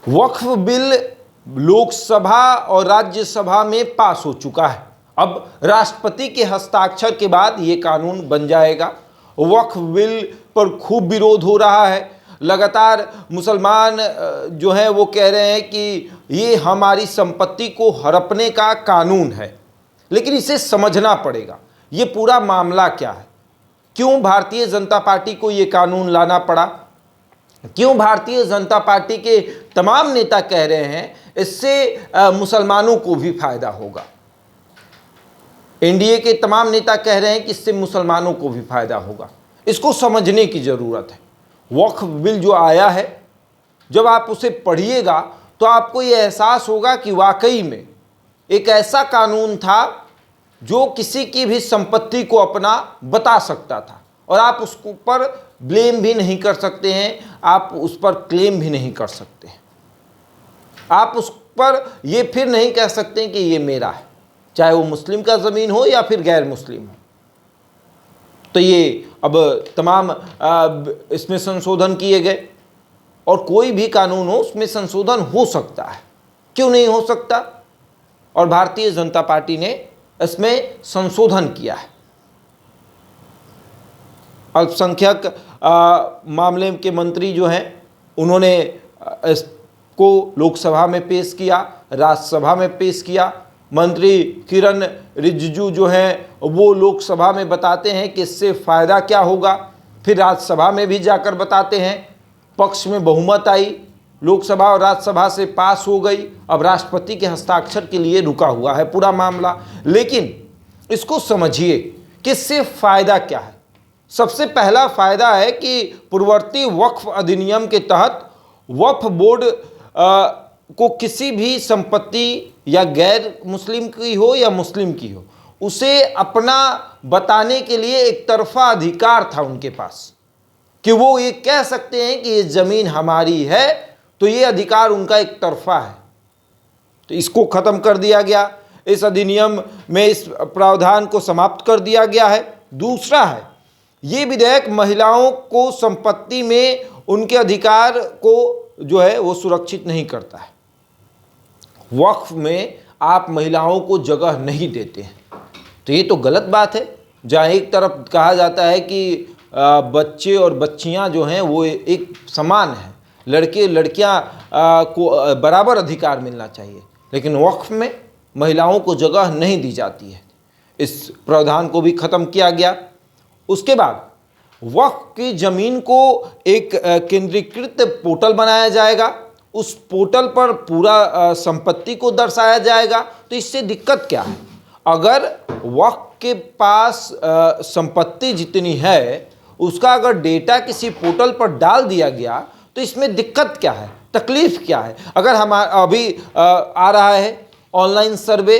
वक्फ bill Lok Sabha और राज्यसभा में पास हो चुका है। अब राष्ट्रपति के हस्ताक्षर के बाद ये कानून बन जाएगा। वक्फ बिल पर खूब विरोध हो रहा है। लगातार मुसलमान जो हैं वो कह रहे हैं कि ये हमारी संपत्ति को हड़पने का कानून है। लेकिन इसे समझना पड़ेगा, ये पूरा मामला क्या है, क्यों भारतीय जनता पार्टी को ये कानून लाना पड़ा, क्यों भारतीय जनता पार्टी के तमाम नेता कह रहे हैं इससे मुसलमानों को भी फायदा होगा। एनडीए के तमाम नेता कह रहे हैं कि इससे मुसलमानों को भी फायदा होगा। इसको समझने की ज़रूरत है। वक्फ बिल जो आया है, जब आप उसे पढ़िएगा तो आपको ये एहसास होगा कि वाकई में एक ऐसा कानून था जो किसी की भी संपत्ति को अपना बता सकता था और आप उसको पर ब्लेम भी नहीं कर सकते हैं, आप उस पर क्लेम भी नहीं कर सकते हैं। आप उस पर ये फिर नहीं कह सकते कि ये मेरा है, चाहे वो मुस्लिम का ज़मीन हो या फिर गैर मुस्लिम हो। तो ये अब तमाम इसमें संशोधन किए गए और कोई भी कानून हो उसमें संशोधन हो सकता है, क्यों नहीं हो सकता। और भारतीय जनता पार्टी ने इसमें संशोधन किया है। अल्पसंख्यक मामले के मंत्री जो हैं उन्होंने इसको लोकसभा में पेश किया, राज्यसभा में पेश किया। मंत्री किरण रिजिजू जो हैं वो लोकसभा में बताते हैं कि इससे फ़ायदा क्या होगा, फिर राज्यसभा में भी जाकर बताते हैं। पक्ष में बहुमत आई, लोकसभा और राज्यसभा से पास हो गई। अब राष्ट्रपति के हस्ताक्षर के लिए रुका हुआ है पूरा मामला। लेकिन इसको समझिए कि इससे फ़ायदा क्या है। सबसे पहला फ़ायदा है कि पूर्ववर्ती वक्फ अधिनियम के तहत वक्फ बोर्ड को किसी भी संपत्ति या गैर मुस्लिम की हो या मुस्लिम की हो, उसे अपना बताने के लिए एक तरफा अधिकार था उनके पास कि वो ये कह सकते हैं कि ये ज़मीन हमारी है, तो ये अधिकार उनका एक तरफा है। तो इसको ख़त्म कर दिया गया, इस अधिनियम में इस प्रावधान को समाप्त कर दिया गया है। दूसरा है, ये विधेयक महिलाओं को संपत्ति में उनके अधिकार को जो है वो सुरक्षित नहीं करता है। वक्फ में आप महिलाओं को जगह नहीं देते हैं, तो ये तो गलत बात है। जहाँ एक तरफ कहा जाता है कि बच्चे और बच्चियाँ जो हैं वो एक समान हैं, लड़के लड़कियाँ को बराबर अधिकार मिलना चाहिए, लेकिन वक्फ में महिलाओं को जगह नहीं दी जाती है। इस प्रावधान को भी ख़त्म किया गया। उसके बाद वक्फ की ज़मीन को एक केंद्रीकृत पोर्टल बनाया जाएगा, उस पोर्टल पर पूरा संपत्ति को दर्शाया जाएगा। तो इससे दिक्कत क्या है, अगर वक्फ के पास संपत्ति जितनी है उसका अगर डेटा किसी पोर्टल पर डाल दिया गया तो इसमें दिक्कत क्या है, तकलीफ़ क्या है। अगर हम अभी आ रहा है ऑनलाइन सर्वे,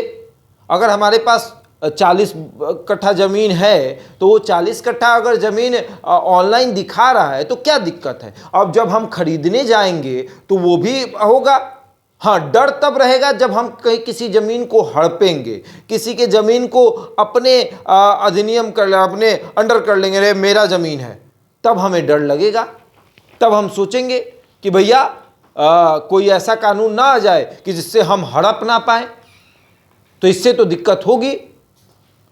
अगर हमारे पास 40 कट्ठा ज़मीन है तो वो 40 कट्ठा अगर ज़मीन ऑनलाइन दिखा रहा है तो क्या दिक्कत है। अब जब हम खरीदने जाएंगे तो वो भी होगा। हाँ, डर तब रहेगा जब हम कहीं किसी ज़मीन को हड़पेंगे, किसी के ज़मीन को अपने अधिनियम कर अपने अंडर कर लेंगे, रे मेरा ज़मीन है, तब हमें डर लगेगा। तब हम सोचेंगे कि भैया कोई ऐसा कानून ना आ जाए कि जिससे हम हड़प ना पाएँ, तो इससे तो दिक्कत होगी।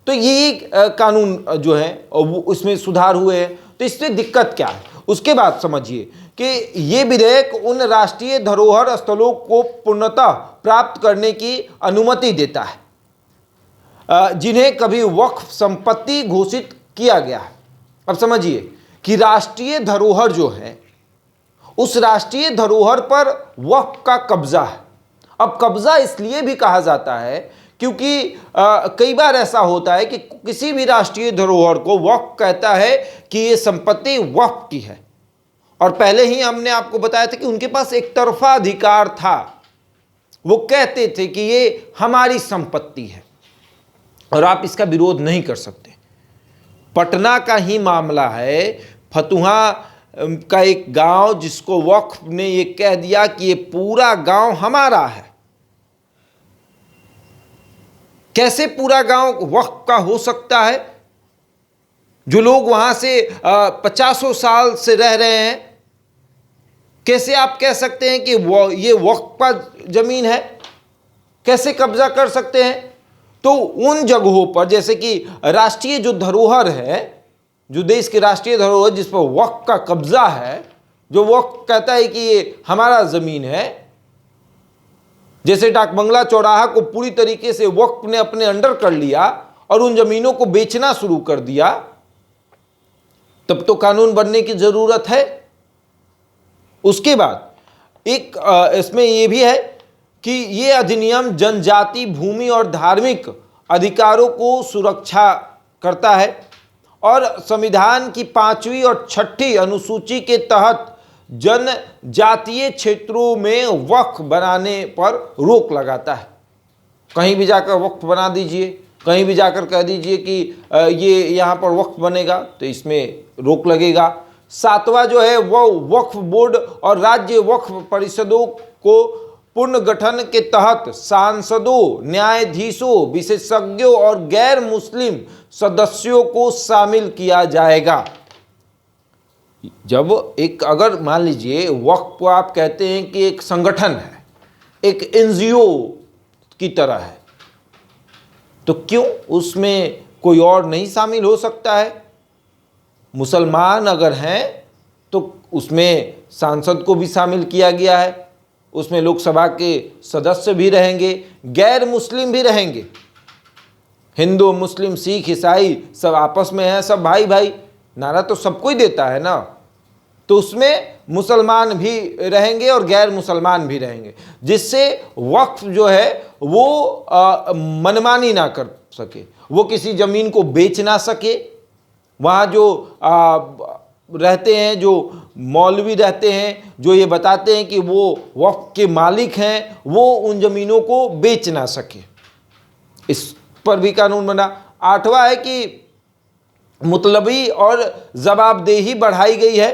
तो ये कानून जो है वो उसमें सुधार हुए हैं, तो इससे दिक्कत क्या है। उसके बाद समझिए कि ये विधेयक उन राष्ट्रीय धरोहर स्थलों को पूर्णतः प्राप्त करने की अनुमति देता है जिन्हें कभी वक्फ संपत्ति घोषित किया गया है। अब समझिए कि राष्ट्रीय धरोहर जो है, उस राष्ट्रीय धरोहर पर वक्फ का कब्जा है। अब कब्जा इसलिए भी कहा जाता है क्योंकि कई बार ऐसा होता है कि किसी भी राष्ट्रीय धरोहर को वक्फ कहता है कि ये संपत्ति वक्फ की है, और पहले ही हमने आपको बताया था कि उनके पास एक तरफा अधिकार था। वो कहते थे कि ये हमारी संपत्ति है और आप इसका विरोध नहीं कर सकते। पटना का ही मामला है, फतुहा का एक गांव जिसको वक्फ ने ये कह दिया कि ये पूरा गांव हमारा है। कैसे पूरा गांव वक्फ का हो सकता है? जो लोग वहां से 50 साल से रह रहे हैं, कैसे आप कह सकते हैं कि वो ये वक्फ का ज़मीन है? कैसे कब्जा कर सकते हैं? तो उन जगहों पर, जैसे कि राष्ट्रीय जो धरोहर है, जो देश की राष्ट्रीय धरोहर जिस पर वक्फ का कब्जा है, जो वक्फ कहता है कि ये हमारा ज़मीन है, जैसे डाक बंगला चौराहा को पूरी तरीके से वक्फ ने अपने अंडर कर लिया और उन जमीनों को बेचना शुरू कर दिया, तब तो कानून बनने की जरूरत है। उसके बाद एक इसमें यह भी है कि ये अधिनियम जनजाति भूमि और धार्मिक अधिकारों को सुरक्षा करता है और संविधान की 5वीं और 6ठी अनुसूची के तहत जनजातीय क्षेत्रों में वक्फ बनाने पर रोक लगाता है। कहीं भी जाकर वक्फ बना दीजिए, कहीं भी जाकर कह दीजिए कि ये यहाँ पर वक्फ बनेगा तो इसमें रोक लगेगा। 7वां जो है वो वक्फ बोर्ड और राज्य वक्फ परिषदों को पुनर्गठन के तहत सांसदों, न्यायाधीशों, विशेषज्ञों और गैर मुस्लिम सदस्यों को शामिल किया जाएगा। जब एक, अगर मान लीजिए वक्फ को आप कहते हैं कि एक संगठन है, एक एनजीओ की तरह है, तो क्यों उसमें कोई और नहीं शामिल हो सकता है? मुसलमान अगर हैं तो उसमें सांसद को भी शामिल किया गया है, उसमें लोकसभा के सदस्य भी रहेंगे, गैर मुस्लिम भी रहेंगे। हिंदू, मुस्लिम, सिख, ईसाई सब आपस में हैं, सब भाई भाई, नारा तो सबको ही देता है ना। तो उसमें मुसलमान भी रहेंगे और गैर मुसलमान भी रहेंगे, जिससे वक्फ जो है वो मनमानी ना कर सके, वो किसी ज़मीन को बेच ना सके। वहाँ जो रहते हैं, जो मौलवी रहते हैं, जो ये बताते हैं कि वो वक्फ के मालिक हैं, वो उन ज़मीनों को बेच ना सके, इस पर भी कानून बना। 8वां है कि मुतलबी और जवाबदेही बढ़ाई गई है।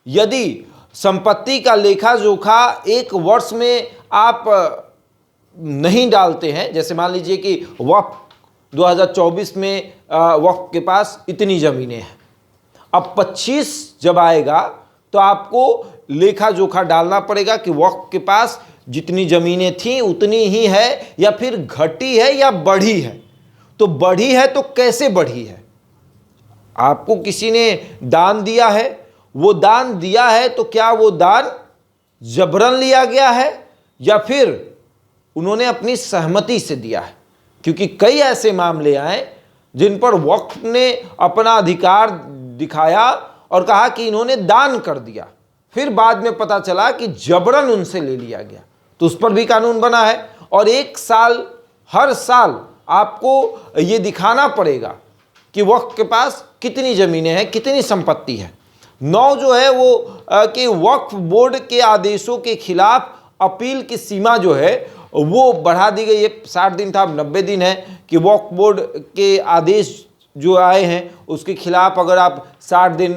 यदि संपत्ति का लेखा जोखा एक वर्ष में आप नहीं डालते हैं, जैसे मान लीजिए कि वक्फ 2024 में वक्फ के पास इतनी ज़मीनें हैं, अब 25 जब आएगा तो आपको लेखा जोखा डालना पड़ेगा कि वक्फ के पास जितनी ज़मीनें थीं उतनी ही है या फिर घटी है या बढ़ी है। तो बढ़ी है तो कैसे बढ़ी है? आपको किसी ने दान दिया है, वो दान दिया है तो क्या वो दान जबरन लिया गया है या फिर उन्होंने अपनी सहमति से दिया है? क्योंकि कई ऐसे मामले आए जिन पर वक्फ ने अपना अधिकार दिखाया और कहा कि इन्होंने दान कर दिया, फिर बाद में पता चला कि जबरन उनसे ले लिया गया, तो उस पर भी कानून बना है। और हर साल आपको ये दिखाना पड़ेगा कि वक्फ के पास कितनी ज़मीनें हैं, कितनी संपत्ति है। 9 जो है वो कि वक्फ बोर्ड के आदेशों के खिलाफ अपील की सीमा जो है वो बढ़ा दी गई है। 60 दिन था, अब 90 दिन है कि वक्फ बोर्ड के आदेश जो आए हैं उसके खिलाफ अगर आप 60 दिन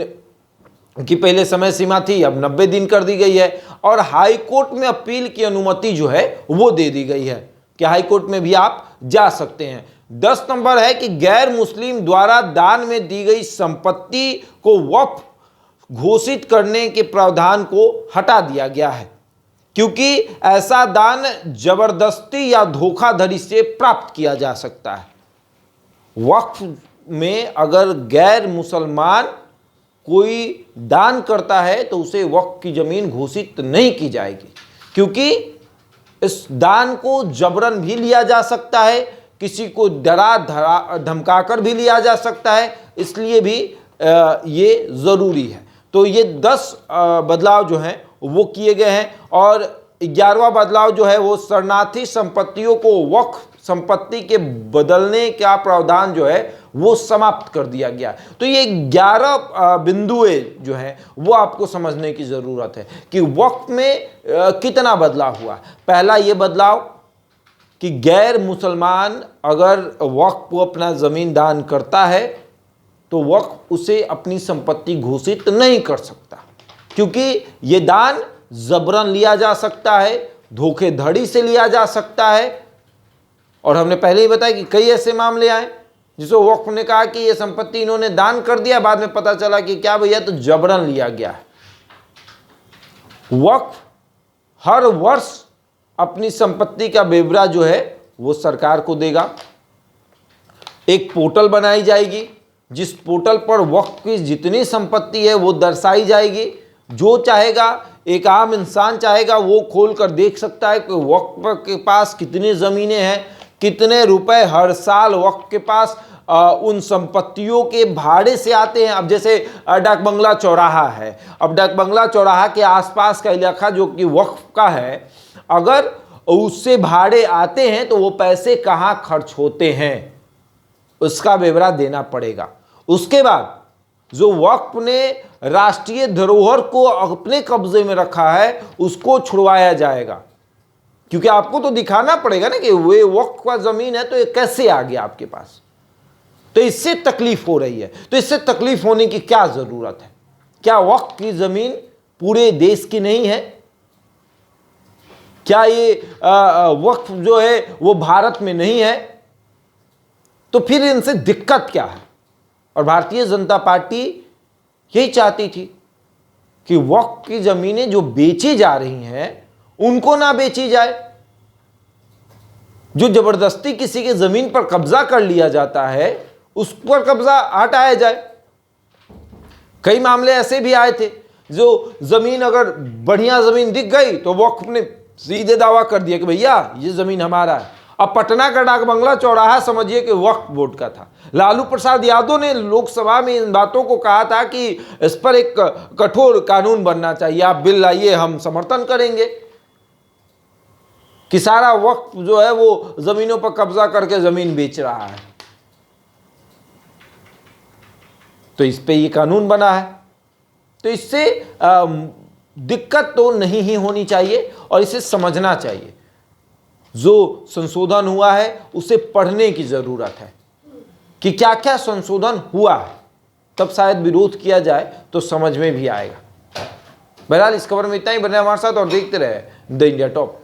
की पहले समय सीमा थी, अब 90 दिन कर दी गई है। और हाई कोर्ट में अपील की अनुमति जो है वो दे दी गई है कि हाई कोर्ट में भी आप जा सकते हैं। 10 नंबर है कि गैर मुस्लिम द्वारा दान में दी गई संपत्ति को वक्फ घोषित करने के प्रावधान को हटा दिया गया है, क्योंकि ऐसा दान जबरदस्ती या धोखाधड़ी से प्राप्त किया जा सकता है। वक्फ में अगर गैर मुसलमान कोई दान करता है तो उसे वक्फ की ज़मीन घोषित नहीं की जाएगी, क्योंकि इस दान को जबरन भी लिया जा सकता है, किसी को डरा धमका कर भी लिया जा सकता है, इसलिए भी ये ज़रूरी है। तो ये 10 बदलाव जो हैं वो किए गए हैं। और 11वां बदलाव जो है वो शरणार्थी संपत्तियों को वक्फ संपत्ति के बदलने का प्रावधान जो है वो समाप्त कर दिया गया। तो ये 11 बिंदुएं जो हैं वो आपको समझने की ज़रूरत है कि वक्फ में कितना बदलाव हुआ। पहला ये बदलाव कि गैर मुसलमान अगर वक्फ को अपना ज़मीन दान करता है तो वक्फ उसे अपनी संपत्ति घोषित नहीं कर सकता, क्योंकि ये दान जबरन लिया जा सकता है, धोखेधड़ी से लिया जा सकता है। और हमने पहले ही बताया कि कई ऐसे मामले आए जिसको वक्फ ने कहा कि ये संपत्ति इन्होंने दान कर दिया, बाद में पता चला कि क्या भैया तो जबरन लिया गया है। वक्फ हर वर्ष अपनी संपत्ति का ब्यौरा जो है वो सरकार को देगा। एक पोर्टल बनाई जाएगी जिस पोर्टल पर वक्फ की जितनी संपत्ति है वो दर्शाई जाएगी। जो चाहेगा, एक आम इंसान चाहेगा, वो खोल कर देख सकता है कि वक्फ के पास कितनी ज़मीनें हैं, कितने रुपए हर साल वक्फ के पास उन संपत्तियों के भाड़े से आते हैं। अब जैसे डाक बंगला चौराहा है, अब डाक बंगला चौराहा के आसपास का इलाका जो कि वक्फ का है, अगर उससे भाड़े आते हैं तो वो पैसे कहाँ खर्च होते हैं उसका ब्यौरा देना पड़ेगा। उसके बाद जो वक्फ ने राष्ट्रीय धरोहर को अपने कब्जे में रखा है उसको छुड़वाया जाएगा, क्योंकि आपको तो दिखाना पड़ेगा ना कि वे वक्फ का जमीन है तो ये कैसे आ गया आपके पास। तो इससे तकलीफ हो रही है। तो इससे तकलीफ होने की क्या जरूरत है? क्या वक्फ की जमीन पूरे देश की नहीं है? क्या ये वक्फ जो है वो भारत में नहीं है? तो फिर इनसे दिक्कत क्या है? और भारतीय जनता पार्टी यही चाहती थी कि वक्फ की जमीनें जो बेची जा रही हैं उनको ना बेची जाए। जो जबरदस्ती किसी के जमीन पर कब्जा कर लिया जाता है उस पर कब्जा हटाया जाए। कई मामले ऐसे भी आए थे जो जमीन अगर बढ़िया जमीन दिख गई तो वक्फ ने सीधे दावा कर दिया कि भैया ये जमीन हमारा है। अब पटना का डाक बंगला चौराहा समझिए कि वक्फ बोर्ड का था। लालू प्रसाद यादव ने लोकसभा में इन बातों को कहा था कि इस पर एक कठोर कानून बनना चाहिए, आप बिल लाइए, हम समर्थन करेंगे कि सारा वक्फ जो है वो जमीनों पर कब्जा करके जमीन बेच रहा है। तो इस पे ये कानून बना है। तो इससे दिक्कत तो नहीं ही होनी चाहिए और इसे समझना चाहिए। जो संशोधन हुआ है उसे पढ़ने की जरूरत है कि क्या क्या संशोधन हुआ है, तब शायद विरोध किया जाए तो समझ में भी आएगा। बहरहाल इस खबर में इतना ही। बने हमारे साथ और देखते रहे द इंडिया टॉप।